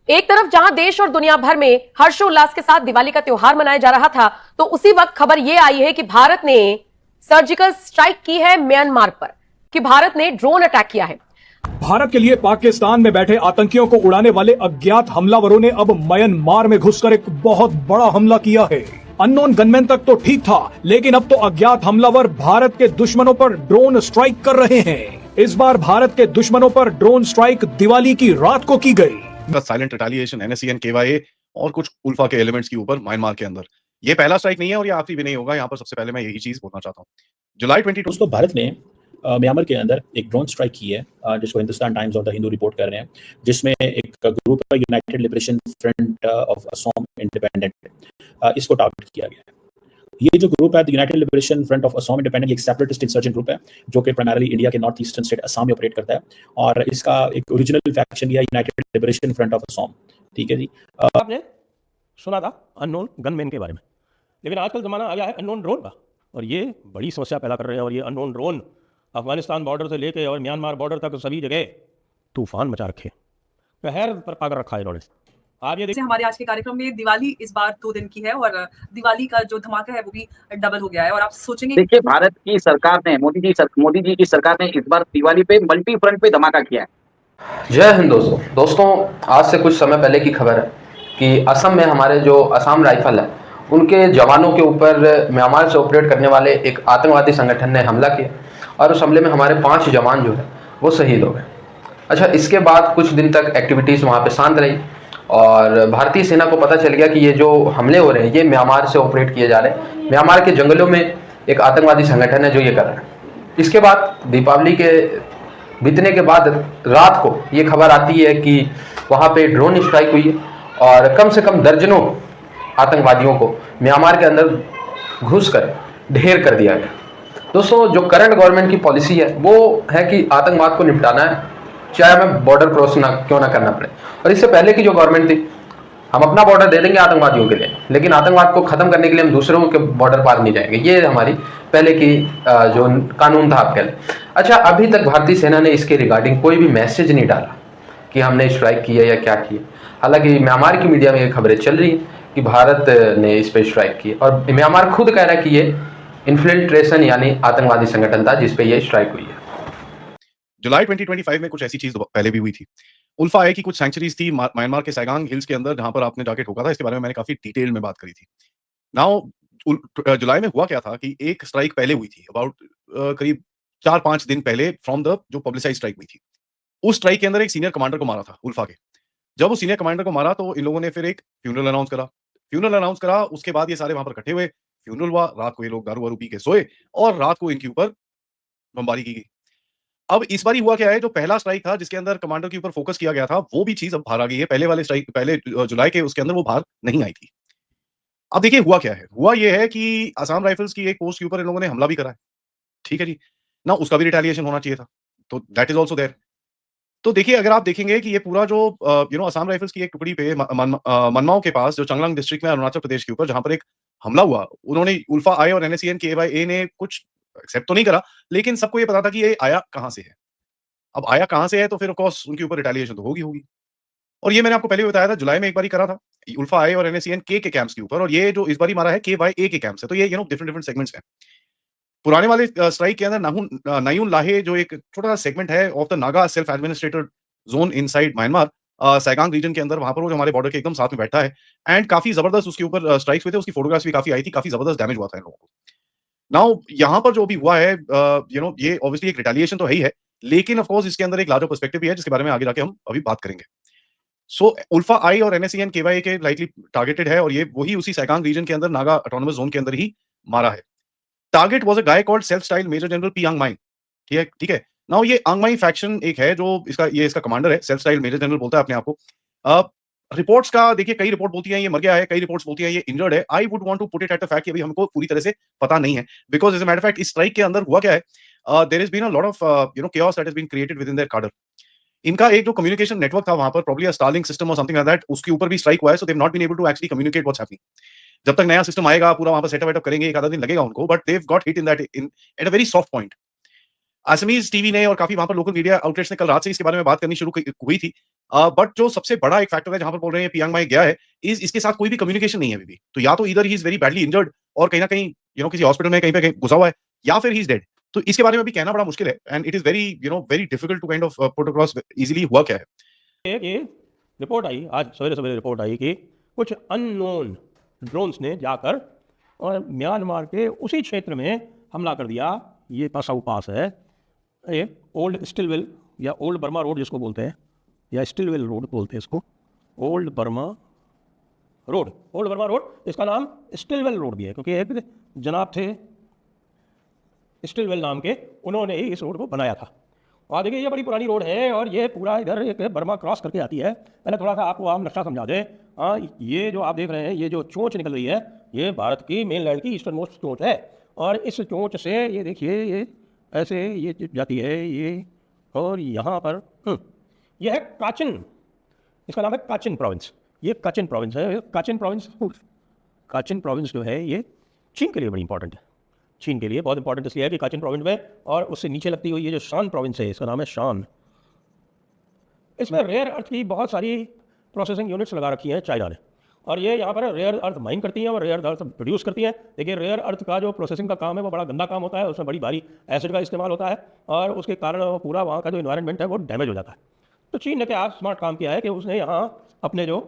एक तरफ जहां देश और दुनिया भर में हर्षोल्लास के साथ दिवाली का त्योहार मनाया जा रहा था, तो उसी वक्त खबर यह आई है कि भारत ने सर्जिकल स्ट्राइक की है म्यांमार पर, कि भारत ने ड्रोन अटैक किया है। भारत के लिए पाकिस्तान में बैठे आतंकियों को उड़ाने वाले अज्ञात हमलावरों ने अब म्यांमार में घुसकर एक बहुत बड़ा हमला किया है। अननोन गनमैन तक तो ठीक था, लेकिन अब तो अज्ञात हमलावर भारत के दुश्मनों पर ड्रोन स्ट्राइक कर रहे हैं। इस बार भारत के दुश्मनों पर ड्रोन स्ट्राइक दिवाली की रात को की गई। साइलेंट रिटेलिएशन एनएससी एंड केवाईए और कुछ उल्फा के एलिमेंट्स के ऊपर म्यांमार के अंदर ये पहला स्ट्राइक नहीं है और ये आखिरी भी नहीं होगा। यहाँ पर सबसे पहले मैं यही चीज बोलना चाहता हूँ। जुलाई 22 दोस्तों, भारत ने म्यांमार के अंदर एक ड्रोन स्ट्राइक की है, जिसको हिंदुस्तान टाइम्स और द हिंदू रिपोर्ट कर रहे हैं, जिसमें एक ग्रुप है United liberation front of Assam independent, इसको टारगेट किया गया है। ये जो ग्रुप है United liberation front of Assam independent, एक सेपरेटिस्ट इंसर्जेंट ग्रुप है जो कि प्राइमरीली इंडिया के नॉर्थ ईस्टर्न स्टेट असम में ऑपरेट करता है, और इसका एक ओरिजिनल फैक्शन है United liberation front of Assam. ठीक है जी। आपने सुना था अननोन गनमैन के बारे में, लेकिन आजकल ज़माना आ गया है अननोन ड्रोन का, और ये बड़ी समस्या पैदा कर रहे हैं। और ये अननोन ड्रोन अफगानिस्तान बॉर्डर से लेके और म्यांमार बॉर्डर तक सभी जगह तूफान मचा रखे, कहर पर पाकर रखा है इन्होंने। आप ये देखिए, हमारे आज के कार्यक्रम में दिवाली इस बार 2 दिन की है और दिवाली का जो धमाका है वो भी डबल हो गया है। और आप सोचेंगे, देखिए, भारत की सरकार ने मोदी जी की सरकार ने इस बार दिवाली पे मल्टी फ्रंट पे धमाका किया है। जय हिंद दोस्तों, आज से कुछ समय पहले की खबर है कि असम में हमारे जो असम राइफल है उनके जवानों के ऊपर म्यांमार से ऑपरेट करने वाले एक आतंकवादी संगठन ने हमला किया, और उस हमले में हमारे 5 जवान जो है वो शहीद हो गए। अच्छा, इसके बाद कुछ दिन तक एक्टिविटीज़ वहाँ पे शांत रही, और भारतीय सेना को पता चल गया कि ये जो हमले हो रहे हैं ये म्यांमार से ऑपरेट किए जा रहे हैं। म्यांमार के जंगलों में एक आतंकवादी संगठन है जो ये कर रहा है। इसके बाद दीपावली के बीतने के बाद रात को ये खबर आती है कि वहाँ पे ड्रोन स्ट्राइक हुई है, और कम से कम दर्जनों आतंकवादियों को म्यांमार के अंदर घुसकर ढेर कर दिया गया। दोस्तों, जो करंट गवर्नमेंट की पॉलिसी है वो है कि आतंकवाद को निपटाना है, चाहे हमें बॉर्डर क्रॉस क्यों ना करना पड़े। और इससे पहले की जो गवर्नमेंट थी, हम अपना बॉर्डर दे देंगे आतंकवादियों के लिए, लेकिन आतंकवाद को खत्म करने के लिए हम दूसरों के बॉर्डर पार नहीं जाएंगे। ये हमारी पहले की जो कानून था आपके लिए। अच्छा, अभी तक भारतीय सेना ने इसके रिगार्डिंग कोई भी मैसेज नहीं डाला कि हमने स्ट्राइक किया या क्या किया। हालांकि म्यांमार की मीडिया में ये खबरें चल रही हैं कि भारत ने इस पर स्ट्राइक की, और म्यांमार खुद कह रहा है कि ये इन्फिल्ट्रेशन यानी आतंकवादी संगठन था जिसपे ये स्ट्राइक हुई है। जुलाई 2025 में कुछ ऐसी चीज पहले भी हुई थी। उल्फा आई की कुछ सेंचुरीज थी म्यांमार के सैगांग हिल्स के अंदर, जहां पर आपने जाके ठोका था। इसके बारे में मैंने काफी डिटेल में बात करी थी। नाउ जुलाई में हुआ क्या था कि एक स्ट्राइक पहले हुई थी, अबाउट करीब 4-5 दिन पहले, फ्रॉम द जो पब्लिसाइज स्ट्राइक हुई थी। उस स्ट्राइक के अंदर एक सीनियर कमांडर को मारा था उल्फा के। जब उस सीनियर कमांडर को मारा तो इन लोगों ने फिर एक फ्यूनरल अनाउंस करा। उसके बाद ये सारे वहां पर इकट्ठे हुए, फ्यूनरल हुआ, रात को ये लोग दारू वारू पी के सोए, और रात को इनके ऊपर बमबारी की गई। अब इस बार हुआ क्या है, जो पहला स्ट्राइक था जिसके अंदर कमांडर के ऊपर फोकस किया गया था, वो भी चीज अब बाहर आ गई है। पहले वाले स्ट्राइक, पहले जुलाई के उसके अंदर वो बाहर नहीं आई थी। अब देखिए हुआ क्या है। हुआ ये है कि असम राइफल्स की एक पोस्ट के ऊपर इन लोगों ने हमला भी करा है। ठीक है जी ना, उसका भी रिटेलिएशन होना चाहिए था, तो दैट इज ऑल्सो देयर। तो देखिए, अगर आप देखेंगे कि ये पूरा जो असम राइफल्स की एक टुकड़ी पे मनमाओ के पास, जो चंगलांग डिस्ट्रिक्ट में अरुणाचल प्रदेश के ऊपर, जहां पर एक हमला हुआ, उन्होंने उल्फा आई और एनएससीएन केवाईए ने कुछ एक्सेप्ट तो नहीं करा, लेकिन सबको ये पता था कि ये आया कहां से है। अब आया कहां से है तो फिर ऑफ कोर्स उनके ऊपर रिटेलिएशन तो होगी। और ये मैंने आपको पहले भी बताया था, जुलाई में एक बार करा था उल्फा आई और एनएससीएन के कैंप्स के ऊपर, और ये जो इस बार मारा है केवाईए के कैंप से। तो ये डिफरेंट सेगमेंट्स हैं। पुराने वाले स्ट्राइक के अंदर नायुन लाहे जो एक छोटा सा सेगमेंट है of the Naga self administered zone inside Myanmar, Sagaing region के अंदर, वहां पर वो जो हमारे बॉर्डर के एकदम साथ में बैठा है, एंड काफी जबरदस्त उसके ऊपर स्ट्राइक्स हुए थे। उसकी फोटोग्राफ्स भी काफी आई थी, काफी जबरदस्त डैमेज हुआ था इन लोगों को। नाउ यहाँ पर जो भी हुआ है, ये ऑब्वियसली एक रिटेलिएशन तो है, लेकिन ऑफ कोर्स इसके अंदर एक लार्जर पर्सपेक्टिव भी है, जिसके बारे में आगे जाके हम अभी बात करेंगे। सो उल्फा आई और एनएससीएन केवाईए के लाइकली टारगेटेड है, और ये वही उसी सैगांग रीजन के अंदर नागा ऑटोनोमस जोन के अंदर ही मारा है। Target was a guy called self style major general P Angmai. ठीक है। नाउ ये आंगमाई फैक्शन एक है जो इसका कमांडर है, सेल्फ स्टाइल मेजर जनरल बोलता है अपने आप को। रिपोर्ट्स का देखिए, कई रिपोर्ट बोलती हैं ये मर गया है, कई रिपोर्ट्स बोलती हैं ये इंजर्ड है। I would want to put it at the fact कि अभी हमको पूरी तरह से पता नहीं है, because as a matter of fact इस स्ट्राइक के अंदर हुआ क्या है, there has been a lot of chaos that has been created with in their cadre। इनका एक जो कम्युनिकेशन नेटवर्क था वहां पर, प्रोबब्ली अ स्टारलिंक सिस्टम और समथिंग लाइक दैट, उसके ऊपर भी स्ट्राइक हुआ है। So they have not been able to actually communicate what's happening. जब तक नया सिस्टम आएगा, पूरा वहां पर सेटअप वेटअप करेंगे, एक आधा दिन लगेगा उनको, but they have got hit in that in at a very soft point. Assamese TV ने और काफी वहां पर लोकल मीडिया आउटलेट्स ने कल रात से इसके बारे में बात करनी शुरू हुई थी। बट जो सबसे बड़ा एक फैक्टर है जहां पर बोल रहे हैं पियांग माई गया है, इसके साथ कोई भी कम्युनिकेशन नहीं है अभी भी। तो या तो इधर he is very badly injured और कहीं ना कहीं किसी हॉस्पिटल में कहीं पे घुसा हुआ है, या फिर ही इज डेड। तो इसके बारे में भी कहना बड़ा मुश्किल है and it is very very difficult to kind of put across easily हुआ क्या है। ये रिपोर्ट आई, आज सवेरे सवेरे रिपोर्ट आई कि कुछ अननोन ड्रोन्स ने जाकर और म्यांमार के उसी क्षेत्र में हमला कर दिया। ये पासाऊ पास है, ये ओल्ड स्टिलवेल या ओल्ड बर्मा रोड जिसको बोलते हैं, या स्टिलवेल रोड बोलते हैं इसको, ओल्ड बर्मा रोड। इसका नाम स्टिलवेल रोड भी है क्योंकि एक जनाब थे स्टिलवेल नाम के, उन्होंने ही इस रोड को बनाया था। और देखिए ये बड़ी पुरानी रोड है और ये पूरा इधर एक बर्मा क्रॉस करके आती है। पहले थोड़ा सा आपको आम नक्शा समझा दें। हाँ, ये जो आप देख रहे हैं, ये जो चोंच निकल रही है, ये भारत की मेन लैंड की ईस्टर्न मोस्ट चोंच है। और इस चोंच से ये देखिए, ये ऐसे ये जाती है ये, और यहाँ पर यह है काचिन, इसका नाम है काचिन प्रोविंस। ये काचिन प्रोविंस है। काचिन प्रोविंस जो है ये चीन के लिए बड़ी इंपॉर्टेंट है। चीन के लिए बहुत इंपॉर्टेंट इसलिए है कि काचिन प्रोविंस में और उससे नीचे लगती हुई ये जो शान प्रोविंस है, इसका नाम है शान, इसमें रेयर अर्थ की बहुत सारी प्रोसेसिंग यूनिट्स लगा रखी हैं चाइना ने। और ये यहाँ पर रेयर अर्थ माइन करती हैं और रेयर अर्थ प्रोड्यूस करती हैं। देखिए रेयर अर्थ का जो प्रोसेसिंग का काम है वो बड़ा गंदा काम होता है, उसमें बड़ी भारी एसिड का इस्तेमाल होता है और उसके कारण पूरा वहाँ का जो इन्वायरमेंट है वो डैमेज हो जाता है। तो चीन ने क्या स्मार्ट काम किया है कि उसने यहाँ अपने जो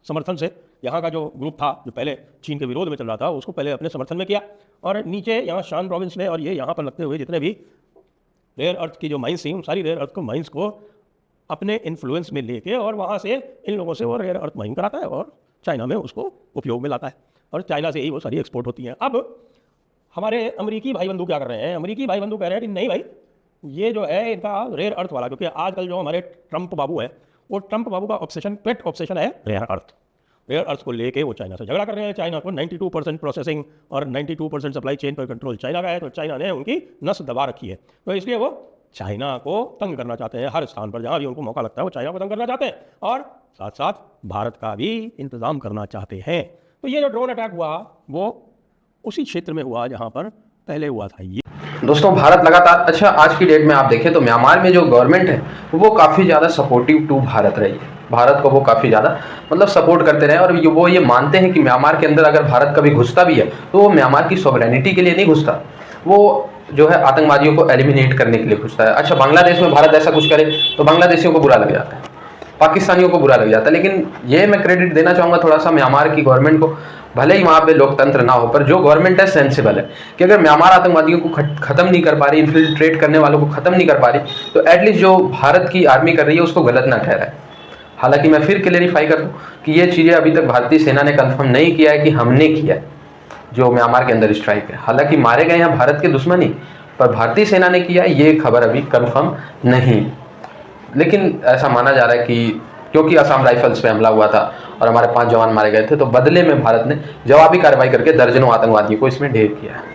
समर्थन से, यहाँ का जो ग्रुप था जो पहले चीन के विरोध में चल रहा था, उसको पहले अपने समर्थन में किया। और नीचे यहाँ शान प्रोविंस में और ये यहाँ पर लगते हुए जितने भी रेयर अर्थ की जो माइंस थी, उन सारी रेयर अर्थ को माइंस को अपने इन्फ्लुएंस में लेके और वहाँ से इन लोगों से वो रेयर अर्थ माइन कराता है और चाइना में उसको उपयोग में लाता है और चाइना से ही वो सारी एक्सपोर्ट होती हैं। अब हमारे अमेरिकी भाई बंधु क्या कर रहे हैं? अमेरिकी भाई बंधु कह रहे हैं कि नहीं भाई, ये जो है इनका रेयर अर्थ वाला, क्योंकि आजकल जो हमारे ट्रंप बाबू है, वो ट्रंप बाबू का ऑब्सेशन, पेट ऑब्सेशन है रेयर अर्थ। रेयर अर्थ को लेके वो चाइना से झगड़ा कर रहे हैं। चाइना को 92% प्रोसेसिंग और 92% सप्लाई चेन पर कंट्रोल चाइना का है, तो चाइना ने उनकी नस दबा रखी है। तो इसलिए वो चाइना को तंग करना चाहते हैं। हर स्थान पर जहाँ भी उनको मौका लगता है वो चाइना को तंग करना चाहते हैं और साथ साथ भारत का भी इंतजाम करना चाहते हैं। तो ये जो ड्रोन अटैक हुआ वो उसी क्षेत्र में हुआ जहाँ पर पहले हुआ था। ये दोस्तों भारत लगातार, अच्छा आज की डेट में आप देखें तो म्यांमार में जो गवर्नमेंट है वो काफ़ी ज़्यादा सपोर्टिव टू भारत रही है। भारत को वो काफ़ी ज़्यादा मतलब सपोर्ट करते रहे और वो ये मानते हैं कि म्यांमार के अंदर अगर भारत कभी घुसता भी है तो वो म्यांमार की सॉवरेनिटी के लिए नहीं घुसता, वो जो है आतंकवादियों को एलिमिनेट करने के लिए घुसता है। अच्छा बांग्लादेश में भारत ऐसा कुछ करे तो बांग्लादेशियों को बुरा लग जाता है, पाकिस्तानियों को बुरा लग जाता है। लेकिन ये मैं क्रेडिट देना चाहूँगा थोड़ा सा म्यांमार की गवर्नमेंट को, भले ही वहाँ पे लोकतंत्र ना हो, पर जो गवर्नमेंट है सेंसिबल है कि अगर म्यांमार आतंकवादियों को खत्म नहीं कर पा रही, इन्फिल्ट्रेट करने वालों को खत्म नहीं कर पा रही, तो एटलीस्ट जो भारत की आर्मी कर रही है उसको गलत ना ठहराए। हालांकि मैं फिर क्लेरिफाई कर दूँ कि ये चीज़ें अभी तक भारतीय सेना ने कंफर्म नहीं किया है कि हमने किया है जो म्यांमार के अंदर स्ट्राइक है। हालांकि मारे गए हैं भारत के दुश्मन ही, पर भारतीय सेना ने किया ये खबर अभी कंफर्म नहीं। लेकिन ऐसा माना जा रहा है कि क्योंकि असम राइफल्स पे हमला हुआ था और हमारे 5 जवान मारे गए थे, तो बदले में भारत ने जवाबी कार्रवाई करके दर्जनों आतंकवादियों को इसमें ढेर किया है।